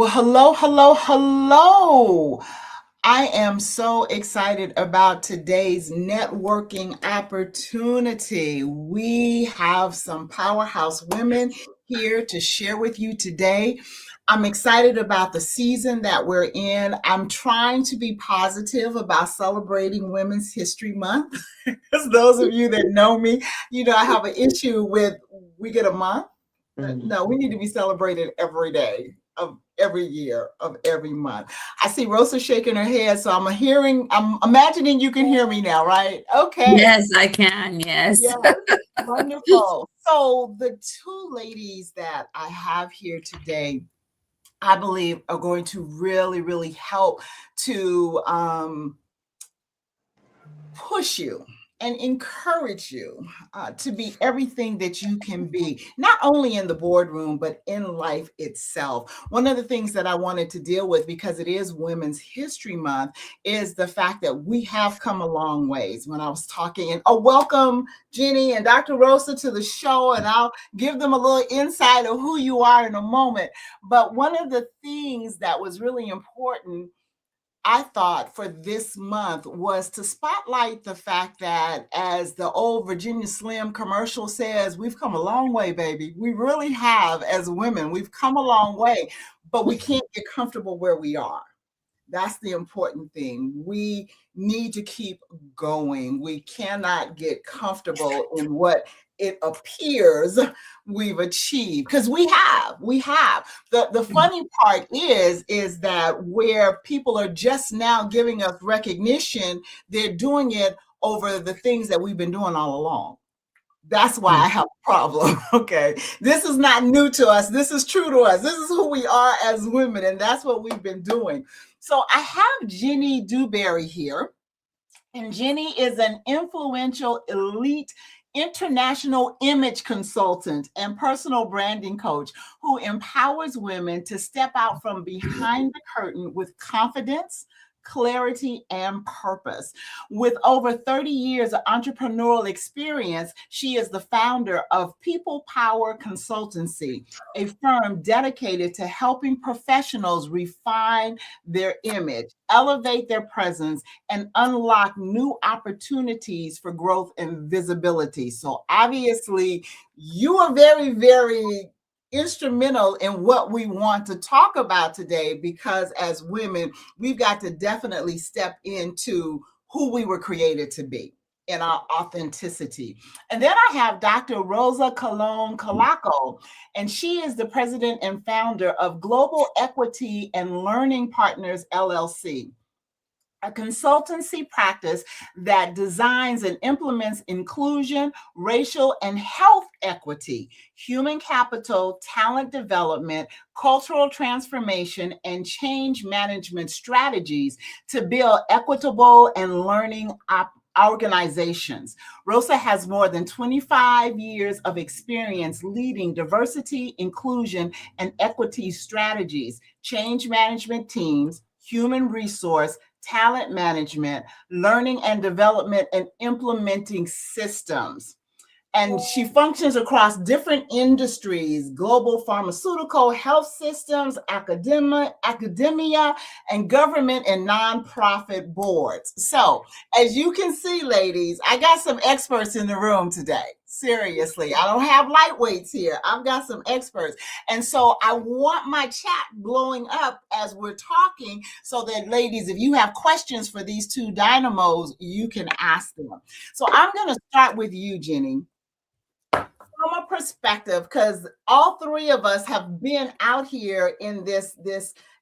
Well, hello, hello, hello. I am so excited about today's networking opportunity. We have some powerhouse women here to share with you today. I'm excited about the season that we're in. I'm trying to be positive about celebrating Women's History Month. Because those of you that know me, I have an issue with we get a month. Mm. No, we need to be celebrated every day of every year of every month. I see Rosa shaking her head, so I'm imagining you can hear me now, right? Okay. Yes, I can. Yes. Yes. Wonderful. So the two ladies that I have here today, I believe are going to really, really help to push you and encourage you to be everything that you can be, not only in the boardroom, but in life itself. One of the things that I wanted to deal with, because it is Women's History Month, is the fact that we have come a long ways. When I was talking, and welcome Jenny and Dr. Rosa to the show, and I'll give them a little insight of who you are in a moment. But one of the things that was really important, I thought, for this month was to spotlight the fact that, as the old Virginia Slim commercial says, we've come a long way, baby. We really have, as women. We've come a long way, but we can't get comfortable where we are. That's the important thing. We need to keep going. We cannot get comfortable in what it appears we've achieved, because we have. The funny part is that where people are just now giving us recognition, they're doing it over the things that we've been doing all along. That's why I have a problem. Okay. This is not new to us. This is true to us. This is who we are as women, and that's what we've been doing. So I have Jenny Dewberry here, and Jenny is an influential elite international image consultant and personal branding coach who empowers women to step out from behind the curtain with confidence, clarity, and purpose. With over 30 years of entrepreneurial experience, she is the founder of People Power Consultancy, a firm dedicated to helping professionals refine their image, elevate their presence, and unlock new opportunities for growth and visibility. So obviously, you are very, very instrumental in what we want to talk about today, because as women, we've got to definitely step into who we were created to be in our authenticity. And then I have Dr. Rosa Colon Calaco, and she is the president and founder of Global Equity and Learning Partners, LLC, a consultancy practice that designs and implements inclusion, racial and health equity, human capital, talent development, cultural transformation, and change management strategies to build equitable and learning organizations. Rosa has more than 25 years of experience leading diversity, inclusion, and equity strategies, change management teams, human resource, talent management, learning and development, and implementing systems. And she functions across different industries: global pharmaceutical, health systems, academia, and government and nonprofit boards. So, as you can see, ladies, I got some experts in the room today. Seriously, I don't have lightweights here. I've got some experts. And so I want my chat blowing up as we're talking, so that, ladies, if you have questions for these two dynamos, you can ask them. So I'm going to start with you, Jenny, from a perspective, because all three of us have been out here in this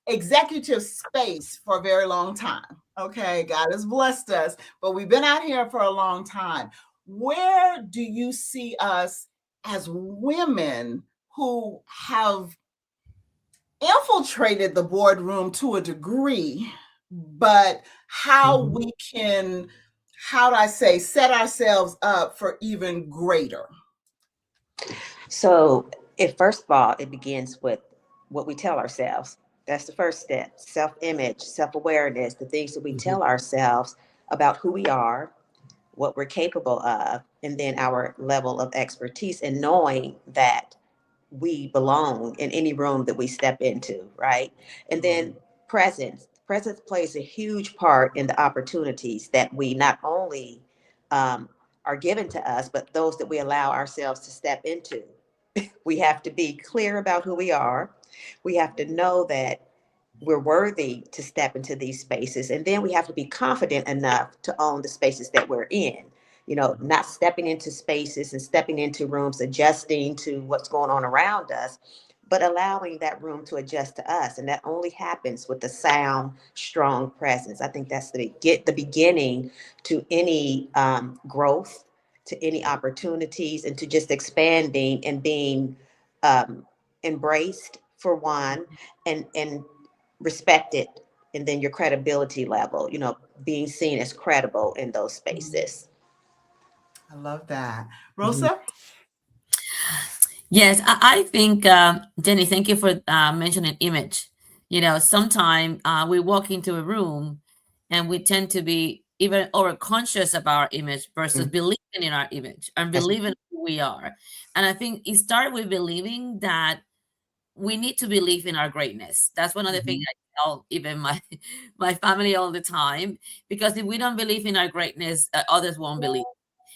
executive space for a very long time. Okay, God has blessed us, but we've been out here for a long time. Where do you see us as women who have infiltrated the boardroom to a degree, but how we can, how do I say, set ourselves up for even greater? So, first of all, it begins with what we tell ourselves. That's the first step: self image, self awareness, the things that we tell ourselves about who we are, what we're capable of, and then our level of expertise, and knowing that we belong in any room that we step into, right? And then presence plays a huge part in the opportunities that we not only are given to us, but those that we allow ourselves to step into. We have to be clear about who we are. We have to know that we're worthy to step into these spaces. And then we have to be confident enough to own the spaces that we're in. You know, not stepping into spaces and stepping into rooms, adjusting to what's going on around us, but allowing that room to adjust to us. And that only happens with the sound, strong presence. I think that's the beginning to any growth, to any opportunities, and to just expanding and being embraced for one, and respected, and then your credibility level, you know, being seen as credible in those spaces. I love that. Mhm. Rosa? Yes, I think, Jenny, thank you for mentioning image. You know, sometimes we walk into a room and we tend to be even overconscious about our image versus believing in our image and That's believing who we are. And I think it started with believing that we need to believe in our greatness. That's one of the things I tell even my my family all the time, because if we don't believe in our greatness, others won't believe.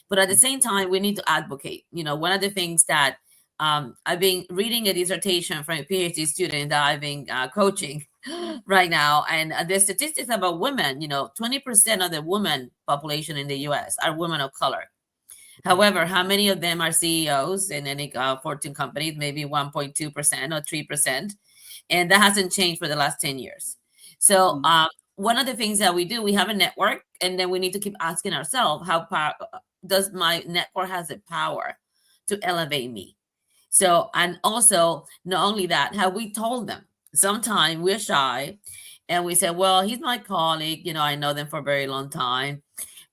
But at the same time, we need to advocate. You know, one of the things that I've been reading a dissertation from a PhD student that I've been coaching right now, and the statistics about women. You know, 20% of the women population in the U.S. are women of color. However, how many of them are CEOs in any Fortune companies? Maybe 1.2% or 3%. And that hasn't changed for the last 10 years. So one of the things that we do, we have a network, and then we need to keep asking ourselves, does my network has the power to elevate me? So, and also not only that, have we told them? Sometimes we're shy and we say, well, he's my colleague, you know, I know them for a very long time.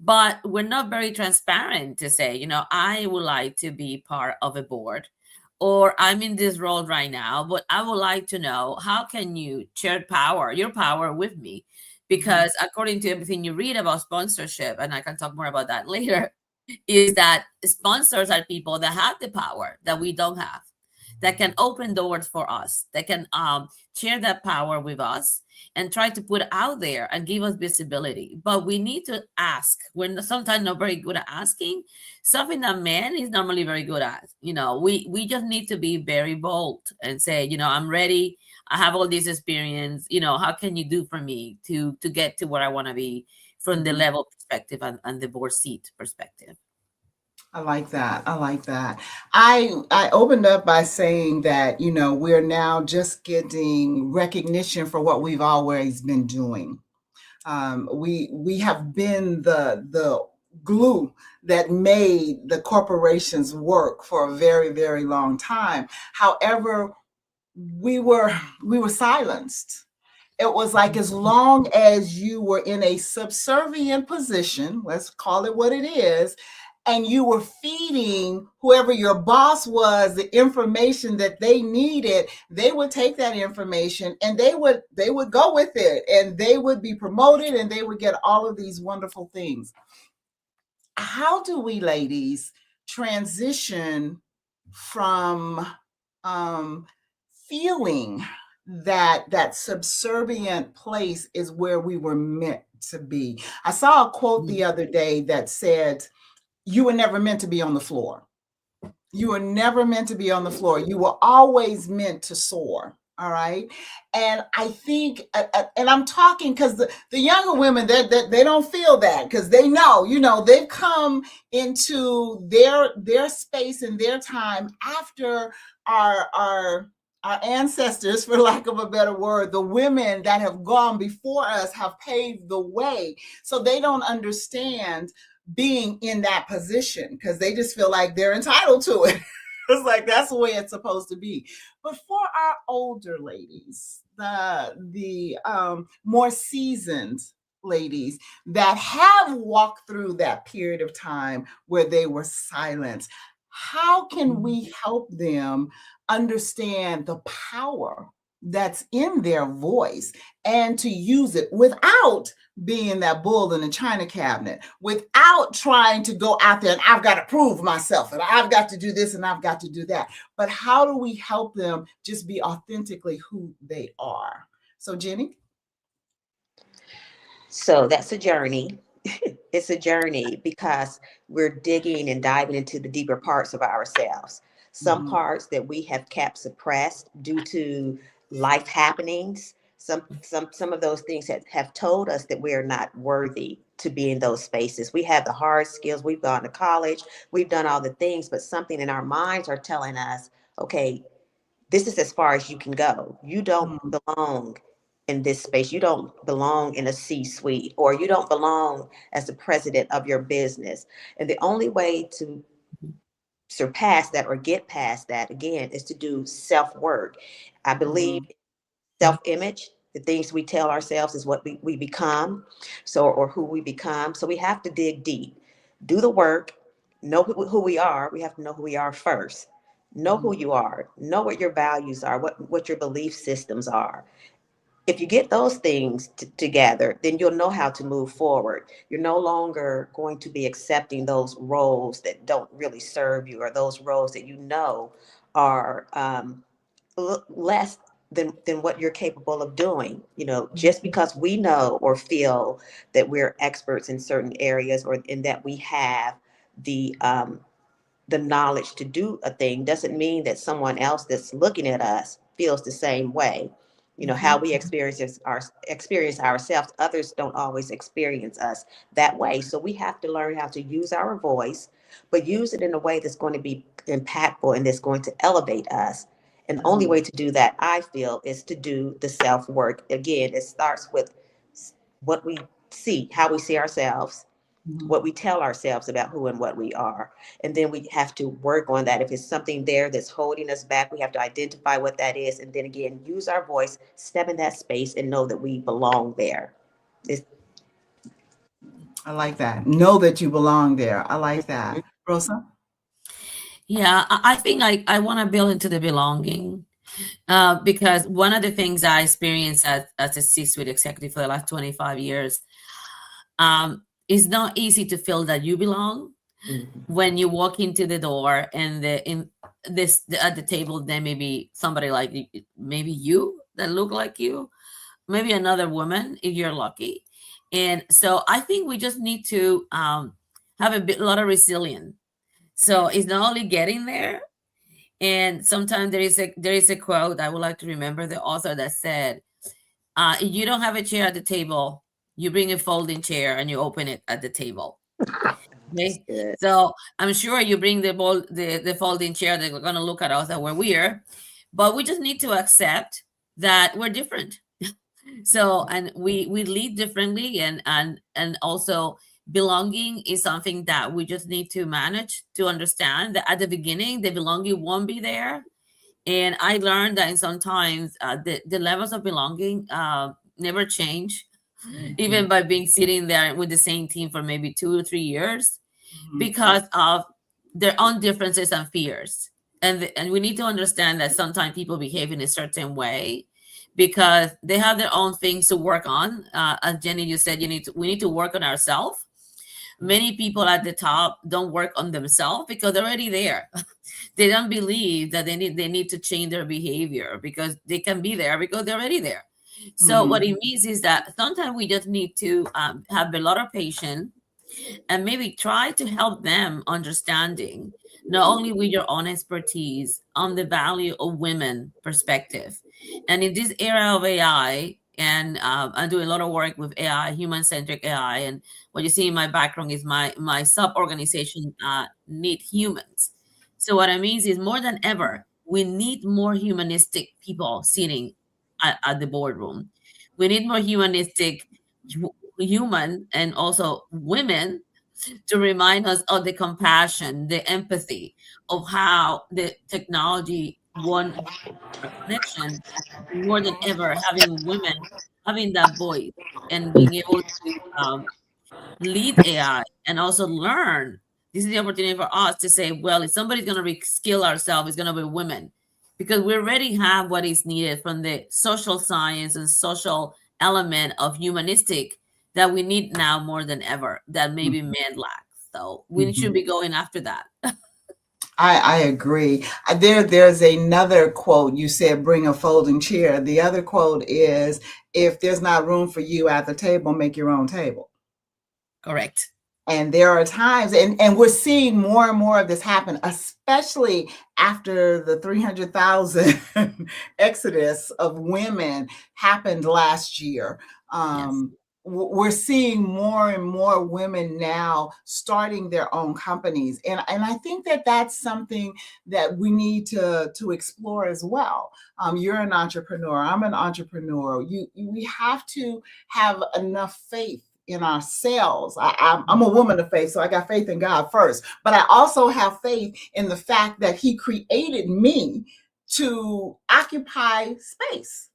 But we're not very transparent to say, you know, I would like to be part of a board, or I'm in this role right now, but I would like to know, how can you share your power with me? Because according to everything you read about sponsorship, and I can talk more about that later, is that sponsors are people that have the power that we don't have, that can open doors for us, that can share that power with us and try to put it out there and give us visibility. But we need to ask. We're sometimes not very good at asking, something that men is normally very good at. You know, we just need to be very bold and say, you know, I'm ready. I have all this experience. You know, how can you do for me to get to where I want to be from the level perspective and the board seat perspective? I like that. I like that. I opened up by saying that, you know, we're now just getting recognition for what we've always been doing. We have been the glue that made the corporations work for a very, very long time. However, we were silenced. It was like, as long as you were in a subservient position, let's call it what it is, and you were feeding whoever your boss was the information that they needed, they would take that information and they would go with it, and they would be promoted, and they would get all of these wonderful things. How do we, ladies, transition from feeling that subservient place is where we were meant to be? I saw a quote the other day that said, you were never meant to be on the floor. You were never meant to be on the floor. You were always meant to soar. All right. And I think, and I'm talking because the younger women, they don't feel that, because they know, you know, they've come into their space and their time after our ancestors, for lack of a better word, the women that have gone before us have paved the way. So they don't understand being in that position, because they just feel like they're entitled to it. It's like, that's the way it's supposed to be. But for our older ladies, the more seasoned ladies that have walked through that period of time where they were silenced, how can we help them understand the power that's in their voice and to use it without being that bull in the china cabinet, without trying to go out there and I've got to prove myself and I've got to do this and I've got to do that. But how do we help them just be authentically who they are? So, Jenny? So that's a journey. It's a journey because we're digging and diving into the deeper parts of ourselves. Some Mhm. parts that we have kept suppressed due to life happenings. Some of those things have told us that we are not worthy to be in those spaces. We have the hard skills. We've gone to college. We've done all the things, but something in our minds are telling us, okay, this is as far as you can go. You don't Mhm. belong in this space. You don't belong in a C-suite, or you don't belong as the president of your business. And the only way to surpass that or get past that again is to do self-work. I believe Mhm. self-image, the things we tell ourselves is what we become, so, or who we become. So we have to dig deep, do the work, know who we are. We have to know who we are first. Know Mhm. who you are, know what your values are, what your belief systems are. If you get those things together, then you'll know how to move forward. You're no longer going to be accepting those roles that don't really serve you, or those roles that you know are less than what you're capable of doing. You know, just because we know or feel that we're experts in certain areas, or in that we have the knowledge to do a thing, doesn't mean that someone else that's looking at us feels the same way. You know, how Mhm. we experience ourselves, others don't always experience us that way. So we have to learn how to use our voice, but use it in a way that's going to be impactful and that's going to elevate us. And the only Mhm. way to do that, I feel, is to do the self work. Again, it starts with what we see, how we see ourselves, Mhm. what we tell ourselves about who and what we are. And then we have to work on that. If it's something there that's holding us back, we have to identify what that is. And then again, use our voice, step in that space, and know that we belong there. It's, I like that. Know that you belong there. I like that. Rosa? Yeah, I think I want to build into the belonging, because one of the things I experienced as a C-suite executive for the last 25 years, it's not easy to feel that you belong Mhm. when you walk into the door and at the table there may be somebody like maybe you that look like you, maybe another woman if you're lucky. And so I think we just need to have lot of resilience. So it's not only getting there. And sometimes there is a quote I would like to remember the author that said, if you don't have a chair at the table, you bring a folding chair and you open it at the table. That's Okay. good. So I'm sure you bring the folding chair, they're gonna look at us that we're weird, but we just need to accept that we're different. So, and we lead differently, and also belonging is something that we just need to manage, to understand that at the beginning the belonging won't be there. And I learned that in sometimes the levels of belonging never change, even by being sitting there with the same team for maybe 2 or 3 years, Mhm. because of their own differences and fears. And we need to understand that sometimes people behave in a certain way because they have their own things to work on. As Jenny, you said, we need to work on ourselves. Many people at the top don't work on themselves because they're already there. They don't believe that they need to change their behavior because they can be there because they're already there. So what Mhm. it means is that sometimes we just need to have a lot of patience and maybe try to help them understanding not only with your own expertise on the value of women perspective. And in this era of AI, and I'm doing a lot of work with AI, human-centric AI, and what you see in my background is my sub organization need humans. So what I mean is more than ever we need more humanistic people sitting at the boardroom. We need more humanistic human and also women to remind us of the compassion, the empathy of how the technology won our connection, more than ever having women having that voice and being able to lead AI and also learn. This is the opportunity for us to say, well, if somebody's going to reskill ourselves, it's going to be women. because we already have what is needed from the social science and social element of humanistic that we need now more than ever, that maybe men lack. So we should be going after that. I agree. There's another quote. You said, bring a folding chair. The other quote is, if there's not room for you at the table, make your own table. Correct. And there are times, and we're seeing more and more of this happen, especially after the 300,000 exodus of women happened last year. Yes. We're seeing more and more women now starting their own companies. And I think that that's something that we need to explore as well. You're an entrepreneur. I'm an entrepreneur. We have to have enough faith in ourselves. I'm a woman of faith, so I got faith in God first. But I also have faith in the fact that He created me to occupy space,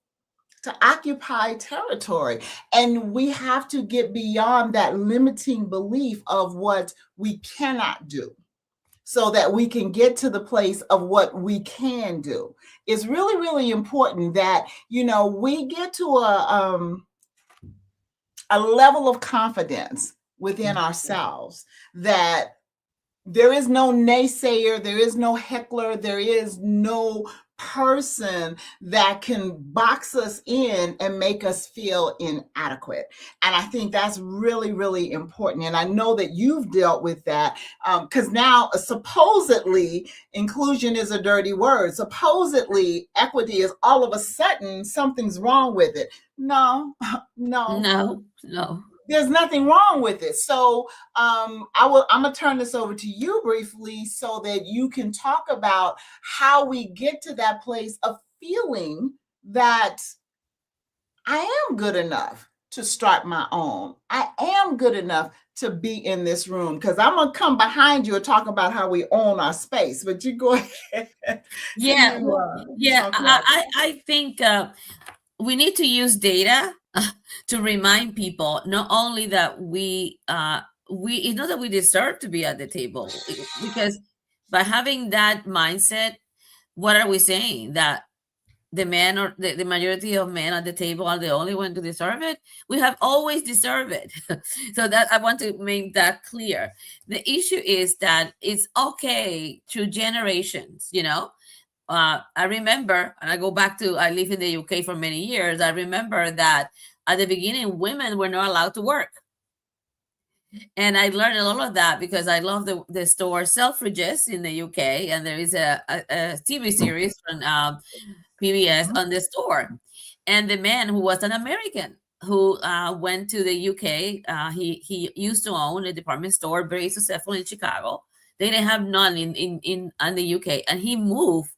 to occupy territory. And we have to get beyond that limiting belief of what we cannot do, so that we can get to the place of what we can do. It's really, really important that, we get to a level of confidence within ourselves that there is no naysayer, there is no heckler, there is no person that can box us in and make us feel inadequate. And I think that's really, really important. And I know that you've dealt with that, because now supposedly inclusion is a dirty word. Supposedly equity is all of a sudden something's wrong with it. No. There's nothing wrong with it. So I'm gonna turn this over to you briefly so that you can talk about how we get to that place of feeling that I am good enough to start my own. I am good enough to be in this room, because I'm gonna come behind you and talk about how we own our space. But you go ahead. I think we need to use data to remind people not only that it's not that we deserve to be at the table, because by having that mindset, what are we saying? That the men, or the majority of men at the table, are the only one to deserve it? We have always deserved it. So that I want to make that clear. The issue is that it's okay through generations, I remember, and I go back to, I live in the UK for many years. I remember that at the beginning, women were not allowed to work. And I learned a lot of that because I love the store Selfridges in the UK. And there is a TV series from PBS on the store. And the man, who was an American, who went to the UK, he used to own a department store very successful in Chicago. They didn't have none in the UK. And he moved.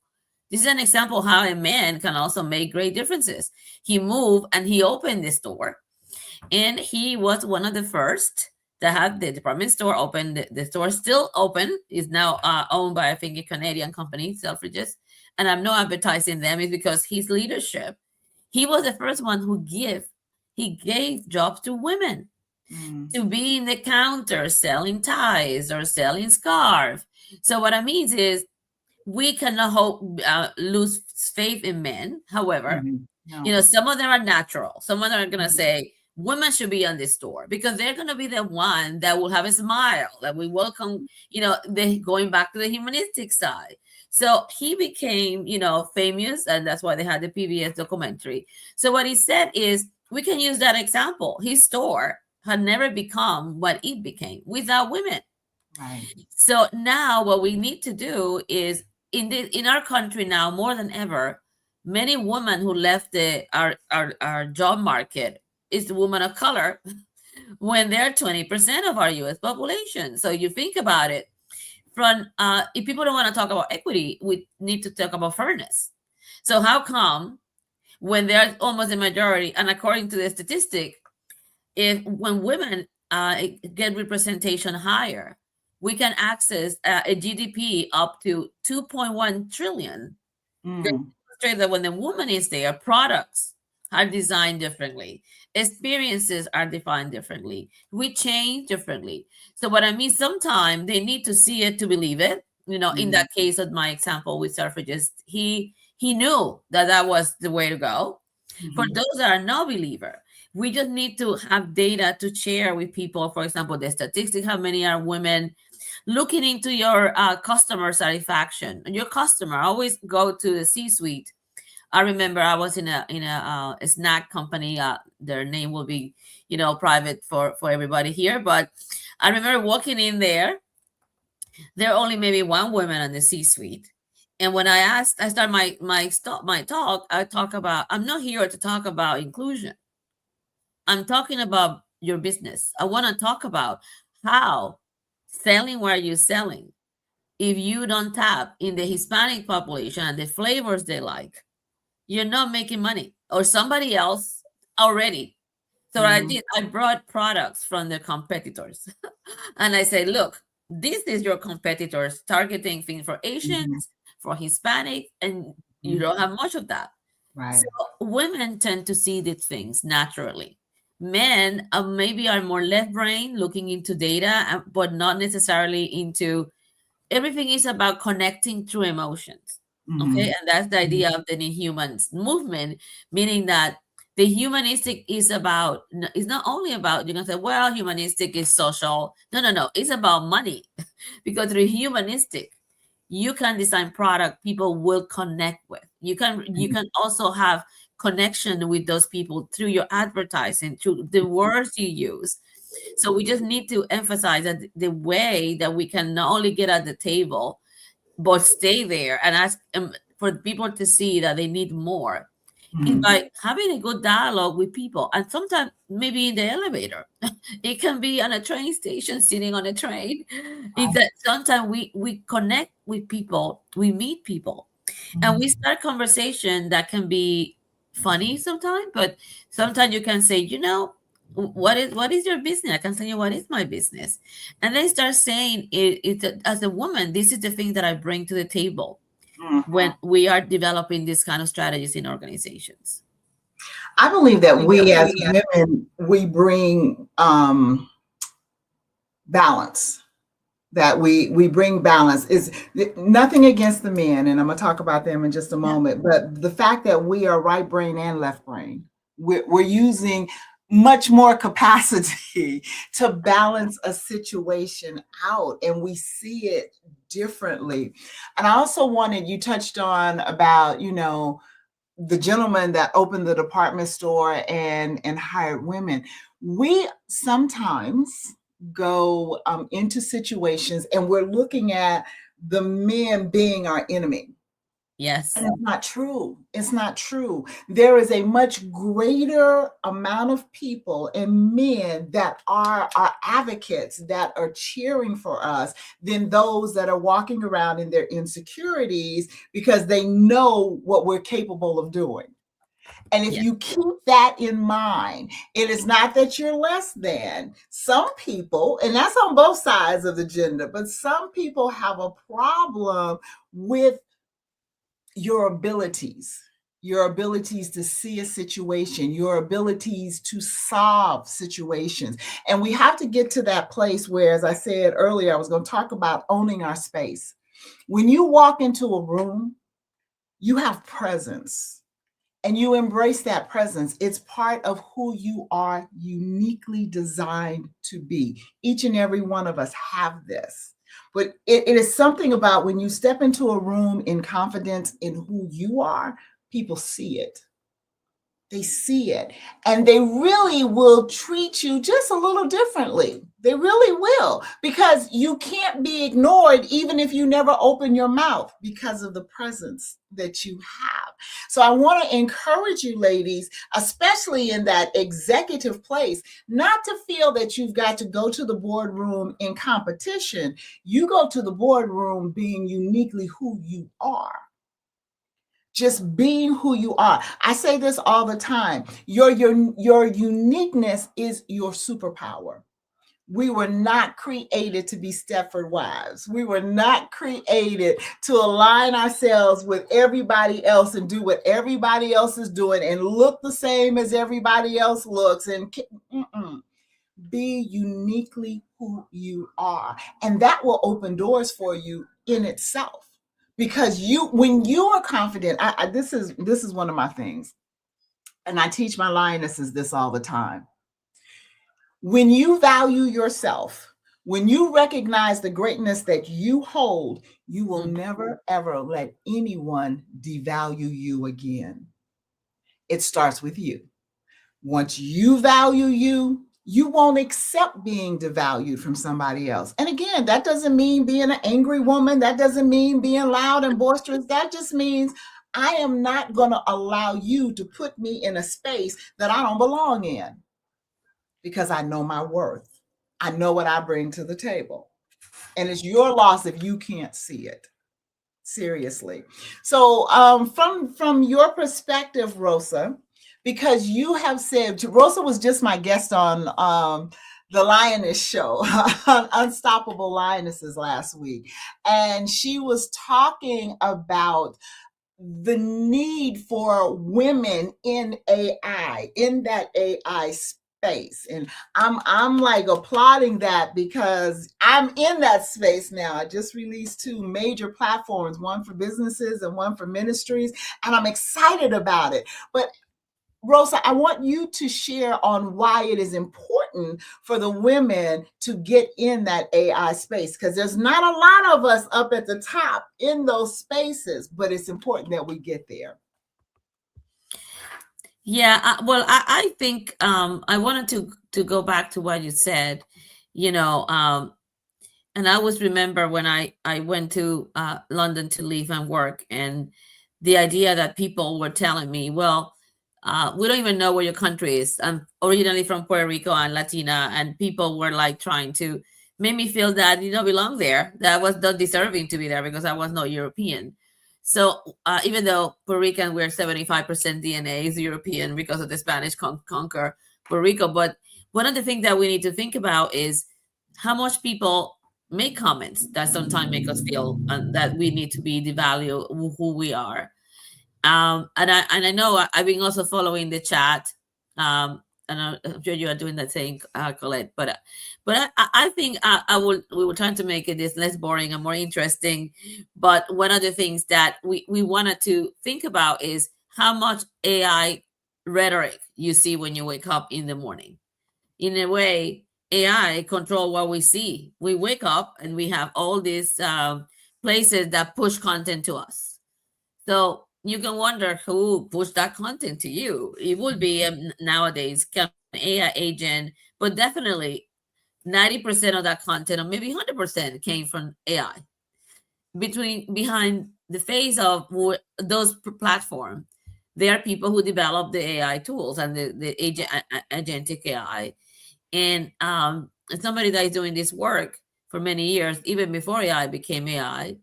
This is an example how a man can also make great differences. He moved and he opened the store. And he was one of the first to have the department store open. The store is still open. Is now owned by, I think, a Canadian company, Selfridges. And I'm not advertising them. It's because his leadership. He was the first one who gave jobs to women to be in the counter selling ties or selling scarves. So what I mean is, we cannot lose faith in men. However, some of them are natural. Some of them are going to say women should be on this store, because they're going to be the one that will have a smile, that we welcome, going back to the humanistic side. So he became, famous, and that's why they had the PBS documentary. So what he said is, we can use that example. His store had never become what it became without women. Right. So now what we need to do is, in our country now more than ever, many women who left our job market is the women of color, when they're 20% of our U.S. population. So you think about it, if people don't want to talk about equity, we need to talk about fairness. So how come when they're almost the majority, and according to the statistic, when women get representation higher, we can access a GDP up to 2.1 trillion. Demonstrate that when the woman is there, products are designed differently. Experiences are defined differently. We change differently. So what I mean, sometimes they need to see it to believe it. In that case of my example with Selfridges, he he knew that that was the way to go. For Mhm. those that are no believer, we just need to have data to share with people. For example, the statistics, how many are women. Looking into your customer satisfaction. Your customer, always go to the C-suite. I remember I was in a snack company. Their name will be, private for everybody here. But I remember walking in there. There are only maybe one woman on the C-suite. And when I start my talk. I talk about, I'm not here to talk about inclusion. I'm talking about your business. I want to talk about how selling where you're selling. If you don't tap in the Hispanic population and the flavors they like, you're not making money, or somebody else already. So what I Mhm. did, I brought products from the competitors. And I said, look, this is your competitors targeting things for Mhm. Asians, for Hispanic, and you Mhm. don't have much of that. So Right. women tend to see these things naturally. Men maybe are more left brain, looking into data, but not necessarily into. Everything is about connecting through emotions. Okay. Mhm. And that's the Mhm. idea of the New Humans movement, meaning that the humanistic is about, it's not only about, you can say, well, humanistic is social. No, no, no. It's about money. Because through humanistic, you can design product people will connect with. You can also have connection with those people through your advertising, through the words you use. So we just need to emphasize that the way that we can not only get at the table, but stay there and ask for people to see that they need more is Mhm. by having a good dialogue with people. And sometimes maybe in the elevator, it can be on a train station, sitting on a train. Is that sometimes we connect with people, we meet people, and we start conversation that can be funny sometimes, but sometimes you can say, what is your business? I can tell you what is my business. And they start saying as a woman, this is the thing that I bring to the table when Mhm. we are developing these kind of strategies in organizations. I believe that we as women, we bring balance. That we bring balance is nothing against the men, and I'm gonna talk about them in just a Yeah. moment. But the fact that we are right brain and left brain, we're using much more capacity to balance a situation out, and we see it differently. And I also wanted, you touched on about, the gentleman that opened the department store and hired women. We sometimes go into situations and we're looking at the men being our enemy. And Yes. it's not true. It's not true. There is a much greater amount of people and men that are our advocates, that are cheering for us, than those that are walking around in their insecurities because they know what we're capable of doing. And if Yes. you keep that in mind, it is not that you're less than. Some people, and that's on both sides of the gender, but some people have a problem with your abilities to see a situation, your abilities to solve situations. And we have to get to that place where, as I said earlier, I was going to talk about owning our space. When you walk into a room, you have presence and you embrace that presence. It's part of who you are uniquely designed to be. Each and every one of us have this. But it is something about when you step into a room in confidence in who you are, people see it. They see it and they really will treat you just a little differently. They really will, because you can't be ignored even if you never open your mouth because of the presence that you have. So I want to encourage you, ladies, especially in that executive place, not to feel that you've got to go to the boardroom in competition. You go to the boardroom being uniquely who you are, just being who you are. I say this all the time. Your uniqueness is your superpower. We were not created to be Stepford wives. We were not created to align ourselves with everybody else and do what everybody else is doing and look the same as everybody else looks. And be uniquely who you are. And that will open doors for you in itself. Because when you are confident, this is one of my things, and I teach my lionesses this all the time. When you value yourself, when you recognize the greatness that you hold, you will never, ever let anyone devalue you again. It starts with you. Once you value you, you won't accept being devalued from somebody else. And again, that doesn't mean being an angry woman. That doesn't mean being loud and boisterous. That just means I am not going to allow you to put me in a space that I don't belong in, because I know my worth. I know what I bring to the table. And it's your loss if you can't see it. Seriously. So from your perspective, Rosa, because you have said, Rosa was just my guest on the Lioness Show, Unstoppable Lionesses, last week. And she was talking about the need for women in AI, in that AI space. And I'm like applauding that, because I'm in that space now. I just released 2 major platforms, one for businesses and one for ministries, and I'm excited about it. But Rosa, I want you to share on why it is important for the women to get in that AI space, because there's not a lot of us up at the top in those spaces, but it's important that we get there. Yeah, well, I think I wanted to go back to what you said, and I always remember when I went to London to live and work, and the idea that people were telling me, well, we don't even know where your country is. I'm originally from Puerto Rico and Latina, and people were like trying to make me feel that you don't belong there, that I was not deserving to be there because I was not European. So even though Puerto Rican, we're 75% DNA is European because of the Spanish conquer Puerto Rico. But one of the things that we need to think about is how much people make comments that sometimes make us feel that we need to be devalue who we are. And I know I've been also following the chat. And I'm sure you are doing that thing, Colette. But I think we were trying to make it this less boring and more interesting. But one of the things that we wanted to think about is how much AI rhetoric you see when you wake up in the morning. In a way, AI control what we see. We wake up and we have all these places that push content to us. So you can wonder who pushed that content to you. It would be nowadays an AI agent, but definitely 90% of that content, or maybe 100%, came from AI. Behind the face of those platforms, there are people who develop the AI tools and the agentic AI. And somebody that is doing this work for many years, even before AI became AI,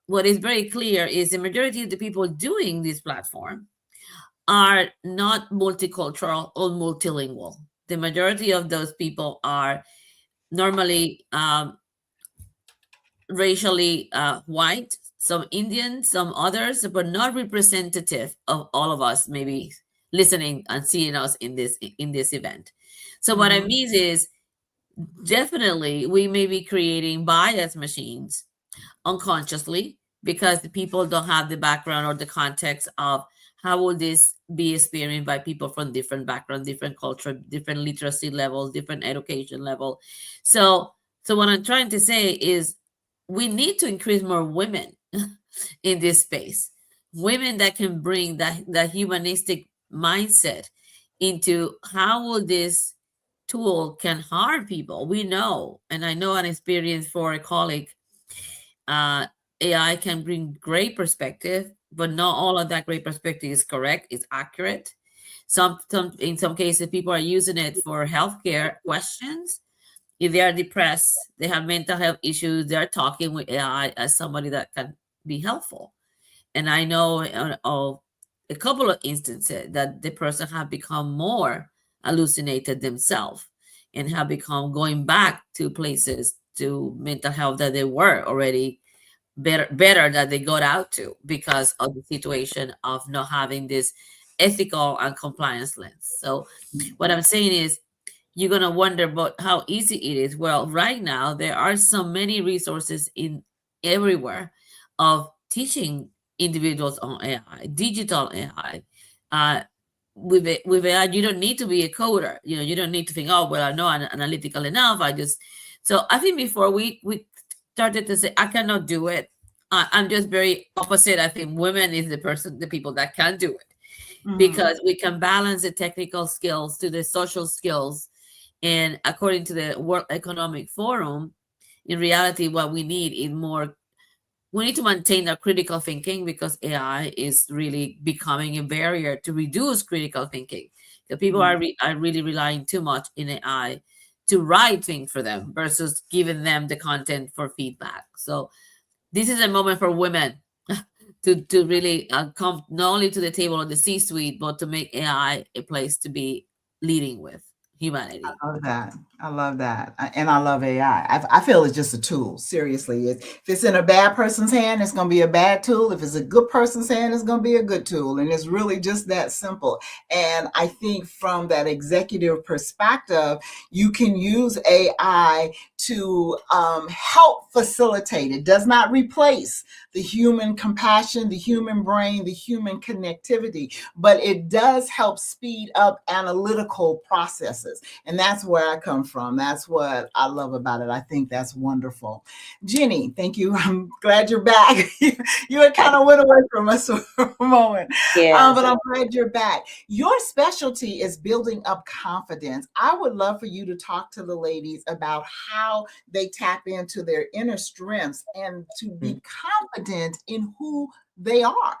what is very clear is the majority of the people doing this platform are not multicultural or multilingual. The majority of those people are normally racially white, some Indian, some others, but not representative of all of us maybe listening and seeing us in this event. So what I mean is, definitely we may be creating bias machines unconsciously, because the people don't have the background or the context of how will this be experienced by people from different backgrounds, different culture, different literacy levels, different education level. So what I'm trying to say is we need to increase more women in this space, women that can bring that humanistic mindset into how will this tool can harm people. We know, and I know an experience for a colleague, AI can bring great perspective, but not all of that great perspective is correct, is accurate. In some cases, people are using it for healthcare questions. If they are depressed, they have mental health issues, they're talking with AI as somebody that can be helpful. And I know of a couple of instances that the person have become more hallucinated themselves and have become going back to places to mental health that they were already better that they got out to, because of the situation of not having this ethical and compliance lens. So what I'm saying is, you're going to wonder about how easy it is. Well, right now there are so many resources in everywhere of teaching individuals on AI, digital AI. With AI, you don't need to be a coder. You don't need to think, oh, well, I know I'm analytical enough. So I think before we started to say, I cannot do it. I'm just very opposite. I think women is the people that can do it, because we can balance the technical skills to the social skills. And according to the World Economic Forum, in reality, what we need is more. We need to maintain our critical thinking, because AI is really becoming a barrier to reduce critical thinking. The people are really relying too much in AI to write things for them versus giving them the content for feedback. So this is a moment for women to really come not only to the table of the C-suite, but to make AI a place to be leading with humanity. I love that. I love that. And I love AI. I feel it's just a tool. Seriously. If it's in a bad person's hand, it's going to be a bad tool. If it's a good person's hand, it's going to be a good tool. And it's really just that simple. And I think from that executive perspective, you can use AI to help facilitate. It does not replace the human compassion, the human brain, the human connectivity, but it does help speed up analytical processes. And that's where I come from. That's what I love about it. I think that's wonderful. Jenny, thank you. I'm glad you're back. You had kind of went away from us for a moment. Yeah. But I'm glad you're back. Your specialty is building up confidence. I would love for you to talk to the ladies about how they tap into their inner strengths and to be confident in who they are.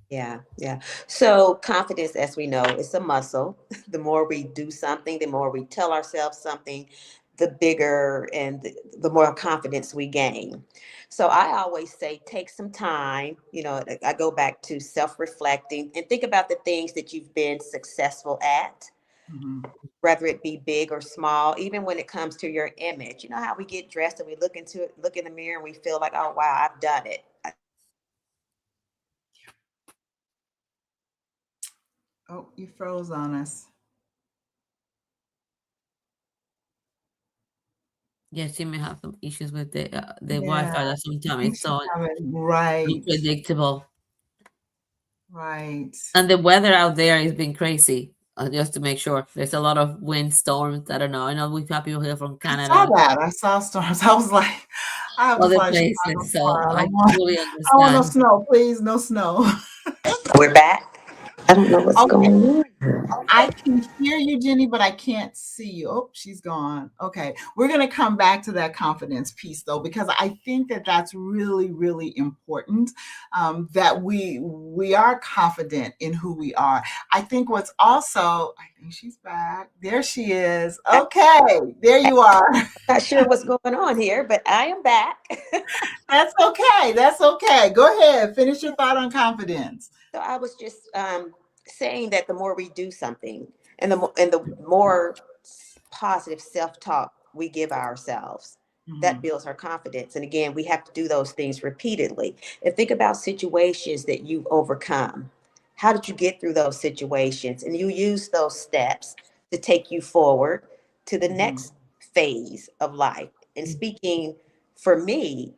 Yeah. So confidence, as we know, is a muscle. The more we do something, the more we tell ourselves something, the bigger and the more confidence we gain. So I always say, take some time. I go back to self-reflecting and think about the things that you've been successful at, whether it be big or small. Even when it comes to your image, you know how we get dressed and we look in the mirror and we feel like, oh wow, I've done it. Oh, you froze on us. Yes, you may have some issues with the Yeah, Wi-Fi. That sometimes it's so right, unpredictable. right. And the weather out there has been crazy. Just to make sure, there's a lot of wind storms. I don't know. I know we've got people here from I saw Canada, that. I saw storms. I was like, I have to other fly to Chicago places. So tomorrow. I fully I don't want no understand. snow, please, no snow. We're back. I don't know what's Okay. going on. I can hear you, Jenny, but I can't see you. Oh, she's gone. Okay. We're going to come back to that confidence piece, though, because I think that that's really, really important, that we are confident in who we are. I think what's also, I think she's back. There she is. Okay. There you are. Not sure what's going on here, but I am back. That's okay. That's okay. Go ahead. Finish your thought on confidence. So I was just saying that the more we do something, and the more positive self-talk we give ourselves, that builds our confidence. And again, we have to do those things repeatedly. And think about situations that you've overcome. How did you get through those situations? And you use those steps to take you forward to the next phase of life. And speaking for me,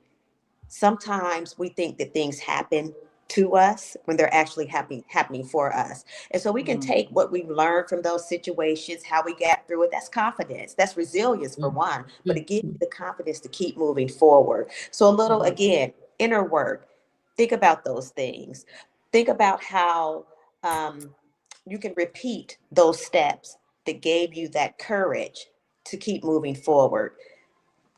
sometimes we think that things happen to us when they're actually happening for us. And so we can take what we've learned from those situations, how we got through it. That's confidence. That's resilience for one, but it gives you the confidence to keep moving forward. So a little, again, inner work. Think about those things. Think about how you can repeat those steps that gave you that courage to keep moving forward.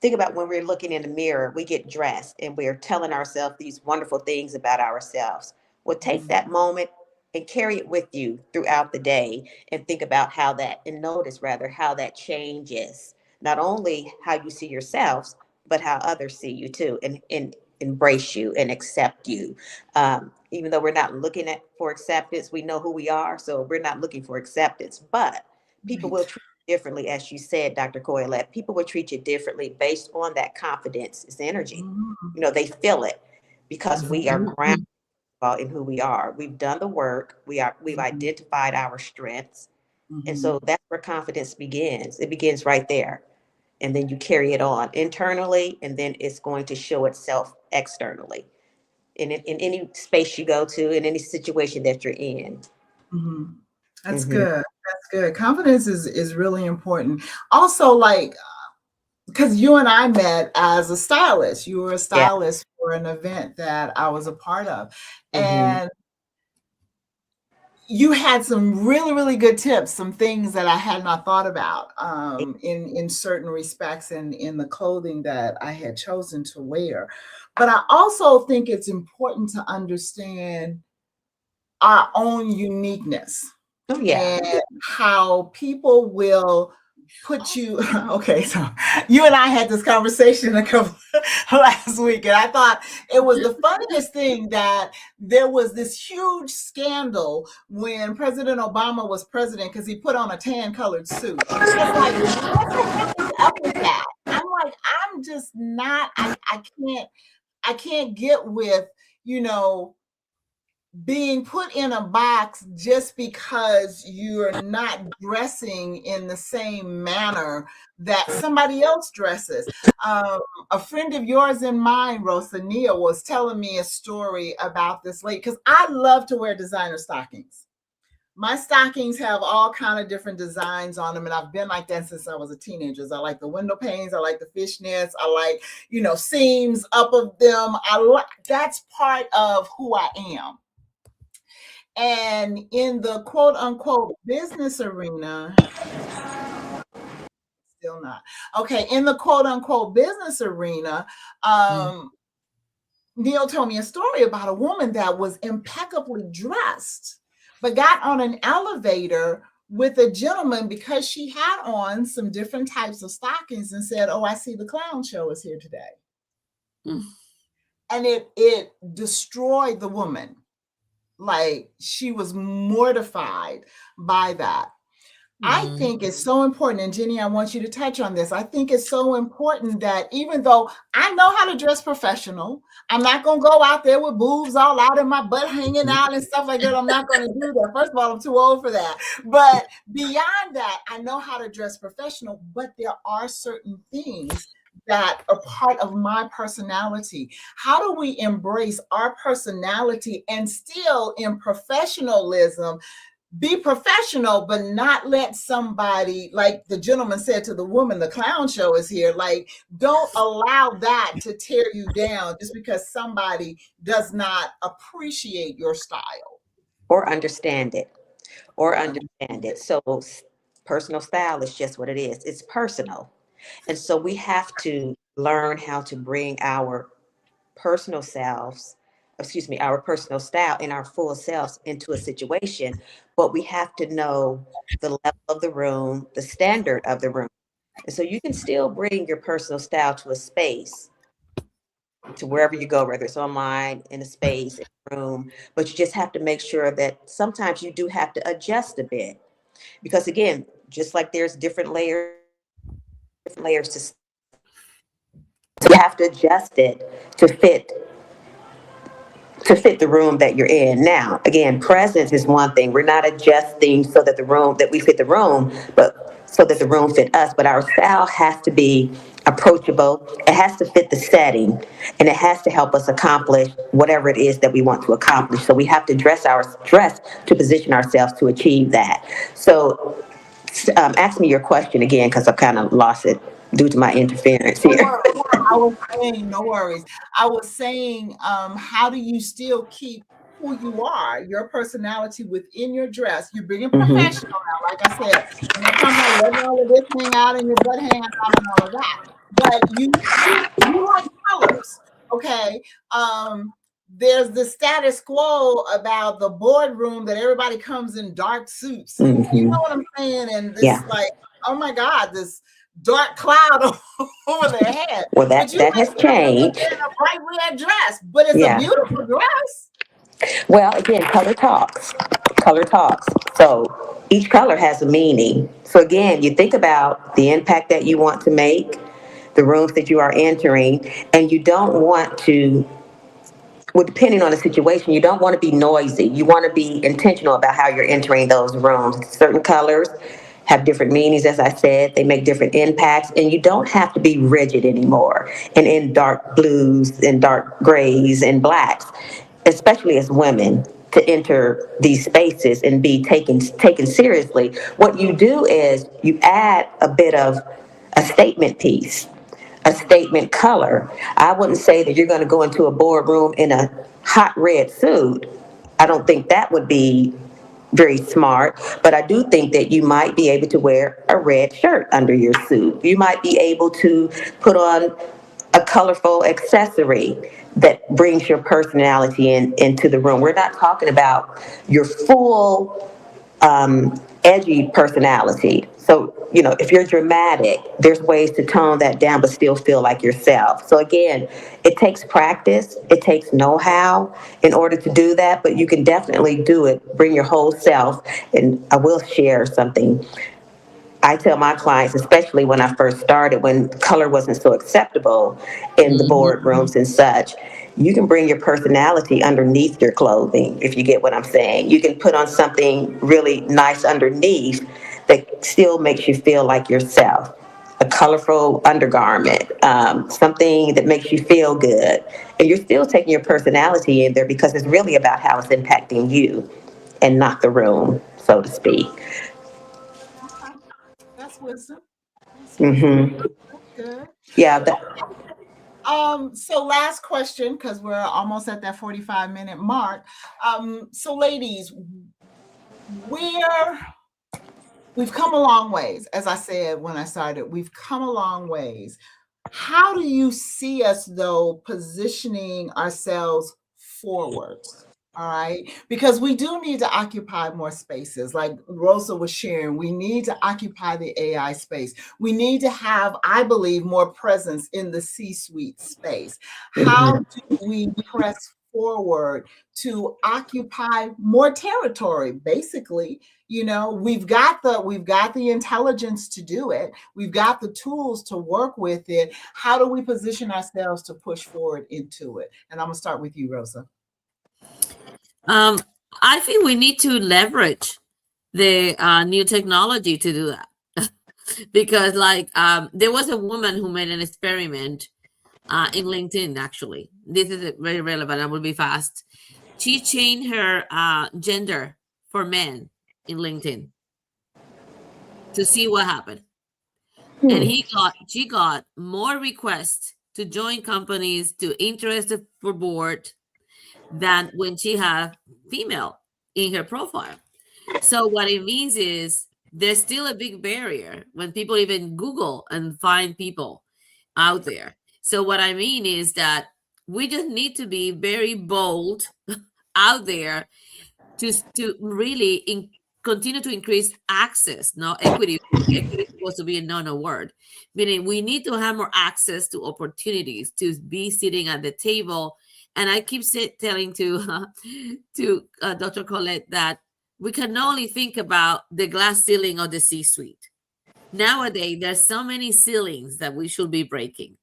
Think about when we're looking in the mirror, we get dressed and we're telling ourselves these wonderful things about ourselves. Well, take that moment and carry it with you throughout the day and think about and notice rather how that changes not only how you see yourselves, but how others see you too, and embrace you and accept you. Even though we're not looking for acceptance, we know who we are, so we're not looking for acceptance, but people will treat differently, as you said, Dr. Coylette. People will treat you differently based on that confidence. It's energy. They feel it because we are grounded in who we are. We've done the work. We've identified our strengths. And so that's where confidence begins. It begins right there. And then you carry it on internally, and then it's going to show itself externally. in any space you go to, in any situation that you're in. Mhm. That's Hmm. good. That's good. Confidence is really important. Also, like, because you and I met as a stylist. You were a Yeah. stylist for an event that I was a part of. Hmm. And you had some really, really good tips, some things that I had not thought about in certain respects and in the clothing that I had chosen to wear. But I also think it's important to understand our own uniqueness Oh yeah. and how people will put you okay, so you and I had this conversation a couple last week, and I thought it was the funniest thing that there was this huge scandal when President Obama was president because he put on a tan colored suit. It's like, what the heck is up with that? I'm like, I'm just not, I can't get with, you know, being put in a box just because you're not dressing in the same manner that somebody else dresses. Um, a friend of yours and mine, Rosania, was telling me a story about this lady because I love to wear designer stockings. My stockings have all kind of different designs on them, and I've been like that since I was a teenager. I like the window panes, I like the fishnets, I like, seams up of them. I like, that's part of who I am. And in the quote unquote business arena, still not. Okay, in the quote unquote business arena, Mm. Neil told me a story about a woman that was impeccably dressed, but got on an elevator with a gentleman because she had on some different types of stockings and said, "Oh, I see the clown show is here today." Mm. And it destroyed the woman. Like, she was mortified by that. I Mm. think it's so important, and Jenny, I want you to touch on this. I think it's so important that even though I know how to dress professional, I'm not going to go out there with boobs all out and my butt hanging out and stuff like that. I'm not going to do that. First of all, I'm too old for that. But beyond that, I know how to dress professional, but there are certain things that are part of my personality. How do we embrace our personality and still in professionalism be professional, but not let somebody, like the gentleman said to the woman, the clown show is here. Like, don't allow that to tear you down just because somebody does not appreciate your style. Or understand it. Or Or understand it. So personal style is just what it is. It's personal. And so we have to learn how to bring our personal selves, our personal style and our full selves into a situation. But we have to know the level of the room, the standard of the room. And so you can still bring your personal style to a space, to wherever you go, whether it's online, in a space, in a room, but you just have to make sure that sometimes you do have to adjust a bit. Because again, just like there's different layers to, so you have to adjust it to fit the room that you're in. Now, again, presence is one thing. We're not adjusting so that we fit the room, but so that the room fit us. But our style has to be approachable. It has to fit the setting, and it has to help us accomplish whatever it is that we want to accomplish. So we have to dress to position ourselves to achieve that. So, ask me your question again because I kind of lost it due to my interference here. I was saying, no worries. I was saying, how do you still keep who you are, your personality within your dress? You're being Hmm. professional now, like I said. I'm not talking about letting all of this hang out and your butt hang out and all of that. But you like colors, okay? There's the status quo about the boardroom that everybody comes in dark suits, and you know Hmm. what I'm saying? And Yeah. this, like, oh my God, this dark cloud over their head. Well, But that you that might has stand up and changed. wearing a bright red dress, but it's a Yeah. beautiful dress. Well, again, color talks. Color talks. So each color has a meaning. So again, you think about the impact that you want to make, the rooms that you are entering, and you don't want to, well, depending on the situation, you don't want to be noisy. You want to be intentional about how you're entering those rooms. Certain colors have different meanings, as I said. They make different impacts, and you don't have to be rigid anymore and in dark blues and dark grays and blacks, especially as women, to enter these spaces and be taken seriously. What you do is you add a bit of a statement piece, a statement color. I wouldn't say that you're going to go into a boardroom in a hot red suit. I don't think that would be very smart, but I do think that you might be able to wear a red shirt under your suit. You might be able to put on a colorful accessory that brings your personality into the room. We're not talking about your full edgy personality. So, if you're dramatic, there's ways to tone that down but still feel like yourself. So again, it takes practice, it takes know-how in order to do that, but you can definitely do it. Bring your whole self. And I will share something. I tell my clients, especially when I first started, when color wasn't so acceptable in the boardrooms and such, you can bring your personality underneath your clothing, if you get what I'm saying. You can put on something really nice underneath that still makes you feel like yourself. A colorful undergarment, something that makes you feel good. And you're still taking your personality in there because it's really about how it's impacting you and not the room, so to speak. Okay. That's wisdom. That's wisdom. Hmm. That's good. Yeah, So last question, because we're almost at that 45-minute mark. So ladies, we've come a long ways. As I said when I started, we've come a long ways. How do you see us, though, positioning ourselves forwards? All right. Because we do need to occupy more spaces. Like Rosa was sharing, we need to occupy the AI space. We need to have, I believe, more presence in the C-suite space. How do we press forward to occupy more territory? Basically, we've got the intelligence to do it. We've got the tools to work with it. How do we position ourselves to push forward into it? And I'm gonna start with you, Rosa. I think we need to leverage the new technology to do that. Because there was a woman who made an experiment in LinkedIn. Actually, this is very relevant. I will be fast. She changed her gender for men in LinkedIn to see what happened. And she got more requests to join companies, to interested for board, than when she had female in her profile. So what it means is there's still a big barrier when people even Google and find people out there. So what I mean is that we just need to be very bold out there to really continue to increase access. Now, equity is supposed to be a no word, meaning we need to have more access to opportunities to be sitting at the table. And I keep telling to Dr. Colette that we can only think about the glass ceiling of the C-suite. Nowadays, there's so many ceilings that we should be breaking.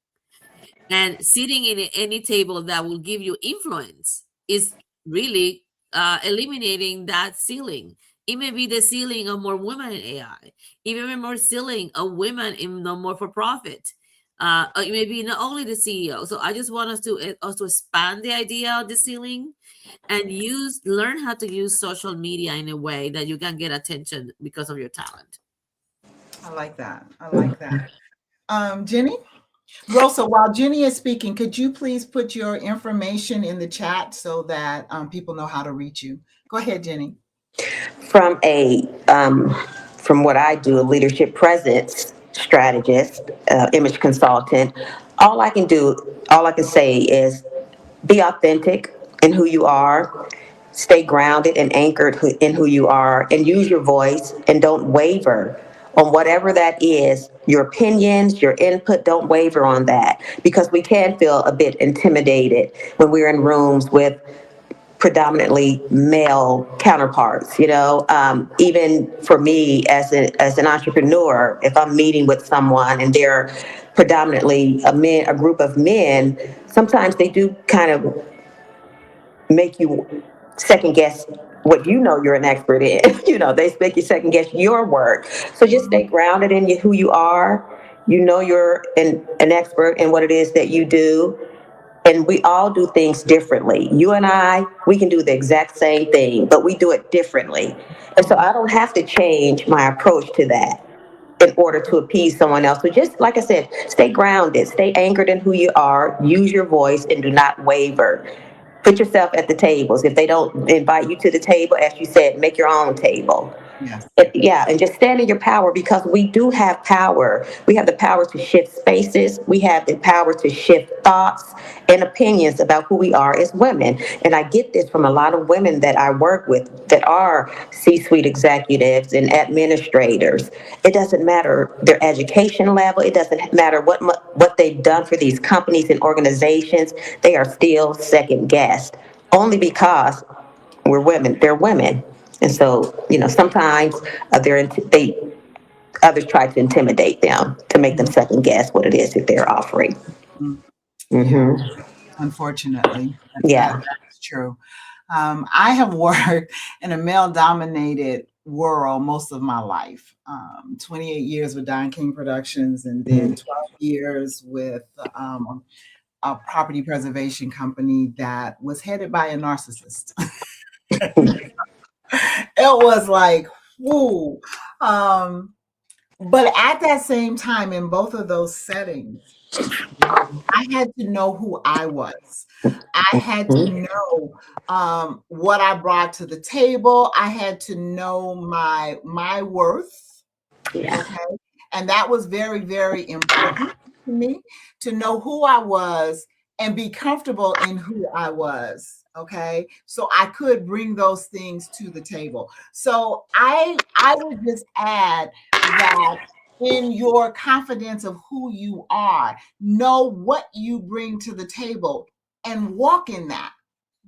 And sitting in any table that will give you influence is really eliminating that ceiling. It may be the ceiling of more women in AI, even more ceiling of women in the more for profit. It may be not only the CEO. So I just want us to also expand the idea of the ceiling and learn how to use social media in a way that you can get attention because of your talent. I like that. Jenny? Rosa, while Jenny is speaking, could you please put your information in the chat so that people know how to reach you? Go ahead, Jenny. From what I do, a leadership presence strategist, image consultant, all I can say is be authentic in who you are, stay grounded and anchored in who you are, and use your voice and don't waver on whatever that is. Your opinions, your input, don't waver on that, because we can feel a bit intimidated when we're in rooms with predominantly male counterparts. Even for me as an entrepreneur, if I'm meeting with someone and they're predominantly a group of men, sometimes they do kind of make you second guess what you know you're an expert in. They make you second guess your work. So just stay grounded in who you are. You're an expert in what it is that you do. And we all do things differently. You and I, we can do the exact same thing, but we do it differently. And so I don't have to change my approach to that in order to appease someone else. So just like I said, stay grounded, stay anchored in who you are, use your voice, and do not waver. Put yourself at the tables. If they don't invite you to the table, as you said, make your own table. Yes. Yeah, and just stand in your power, because we do have power. We have the power to shift spaces. We have the power to shift thoughts and opinions about who we are as women. And I get this from a lot of women that I work with that are C-suite executives and administrators. It doesn't matter their education level. It doesn't matter what they've done for these companies and organizations. They are still second guessed only because we're women. They're women. And so, sometimes others try to intimidate them to make them second guess what it is that they're offering. Yeah, unfortunately, Yeah. that's true. I have worked in a male-dominated world most of my life. 28 years with Don King Productions, and then 12 years with a property preservation company that was headed by a narcissist. It was like, whoo. But at that same time, in both of those settings, I had to know who I was. I had to know what I brought to the table. I had to know my worth. Yeah. Okay. And that was very, very important to me, to know who I was and be comfortable in who I was. Okay. So I could bring those things to the table. So I would just add that in your confidence of who you are, know what you bring to the table and walk in that.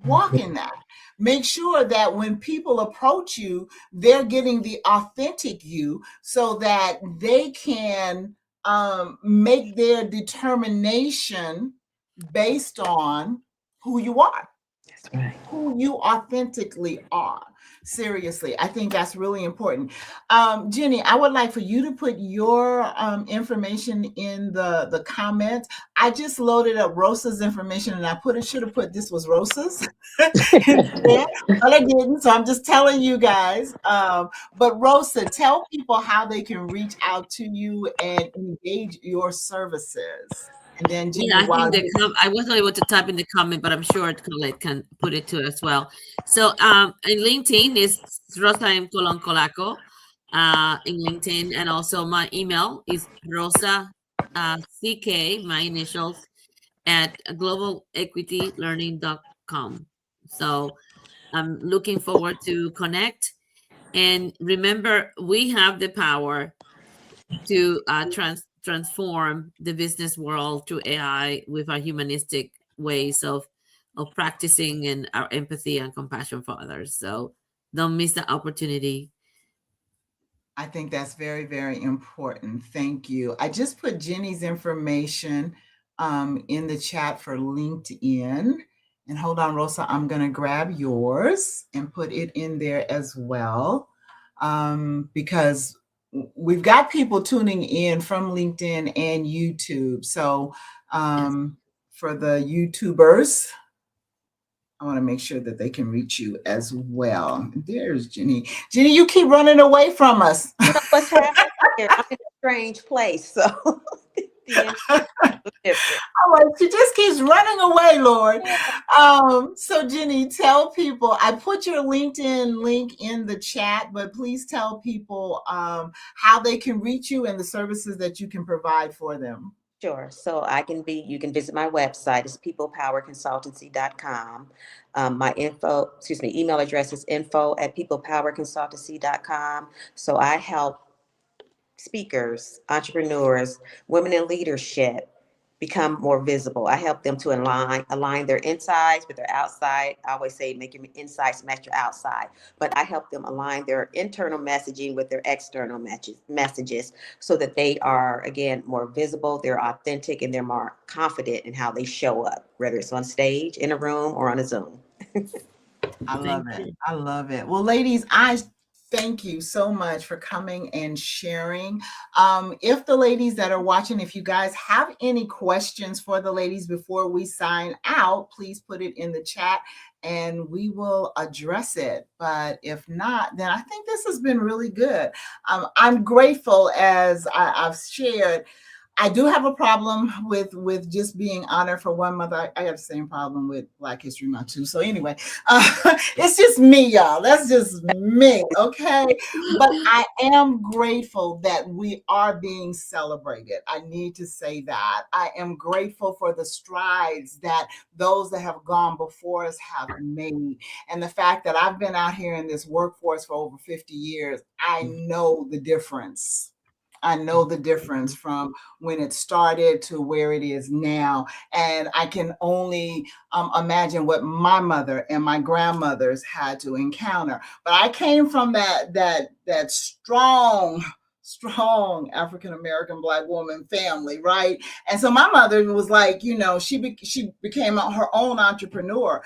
Walk in that. Make sure that when people approach you, they're getting the authentic you, so that they can make their determination based on who you are, That's right. who you authentically are. Seriously, I think that's really important. Jenny, I would like for you to put your information in the comments. I just loaded up Rosa's information, and I should have put this was Rosa's instead, but I didn't. So I'm just telling you guys. But Rosa, tell people how they can reach out to you and engage your services. And then Jenny, Yeah, I while think I wasn't able to type in the comment, but I'm sure Colette can put it to as well. So in LinkedIn is Rosa M. Colon Colaco in LinkedIn, and also my email is Rosa CK, my initials, at globalequitylearning.com. So I'm looking forward to connect. And remember, we have the power to transform the business world through AI with our humanistic ways of practicing and our empathy and compassion for others. So don't miss the opportunity. I think that's very, very important. Thank you. I just put Jenny's information in the chat for LinkedIn. And hold on, Rosa, I'm going to grab yours and put it in there as well, because we've got people tuning in from LinkedIn and YouTube. So for the YouTubers, I want to make sure that they can reach you as well. There's Jenny. Jenny, you keep running away from us. What's happening here? I'm in a strange place. So I'm like, she just keeps running away, Lord. So Jenny, tell people, I put your LinkedIn link in the chat, but please tell people how they can reach you and the services that you can provide for them. Sure. So you can visit my website. It's peoplepowerconsultancy.com. My email address is info@peoplepowerconsultancy.com. So I help speakers, entrepreneurs, women in leadership become more visible. I help them to align their insides with their outside. I always say make your insides match your outside, but I help them align their internal messaging with their external messages so that they are, again, more visible, they're authentic, and they're more confident in how they show up, whether it's on stage, in a room, or on a Zoom. I love Thank it. you. I love it. Well, ladies, I thank you so much for coming and sharing. If the ladies that are watching, if you guys have any questions for the ladies before we sign out, please put it in the chat and we will address it. But if not, then I think this has been really good. I'm grateful, as I've shared. I do have a problem with just being honored for one month. I have the same problem with Black History Month too. So anyway, it's just me, y'all. That's just me, okay? But I am grateful that we are being celebrated. I need to say that. I am grateful for the strides that those that have gone before us have made. And the fact that I've been out here in this workforce for over 50 years, I know the difference. I know the difference from when it started to where it is now. And I can only imagine what my mother and my grandmothers had to encounter. But I came from that strong African American Black woman family, right? And so my mother was like, she became her own entrepreneur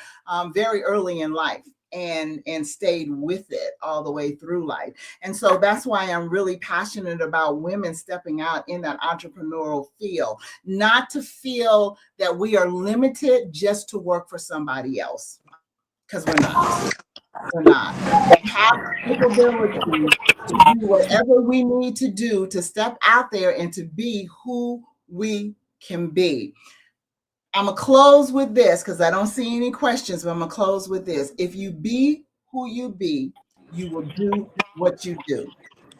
very early in life. And stayed with it all the way through life. And so that's why I'm really passionate about women stepping out in that entrepreneurial field, not to feel that we are limited just to work for somebody else, because we're not. We're not. We have the capability to do whatever we need to do to step out there and to be who we can be. I'm going to close with this because I don't see any questions, but I'm going to close with this. If you be who you be, you will do what you do.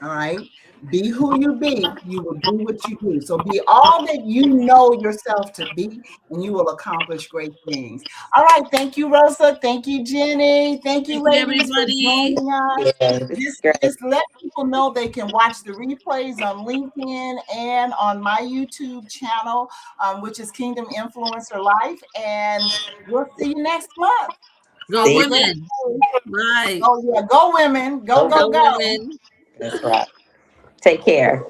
All right? Be who you be, you will do what you do. So be all that you know yourself to be, and you will accomplish great things. All right. Thank you, Rosa. Thank you, Jenny. Thank you, Thank you, ladies, for everybody. joining us. Yeah, this is great. Just let people know they can watch the replays on LinkedIn and on my YouTube channel, which is Kingdom Influencer Life. And we'll see you next month. Go Have a See? great women. day. Bye. Oh, yeah. Go women. Go, Go go, Go go. women. That's right. Take care.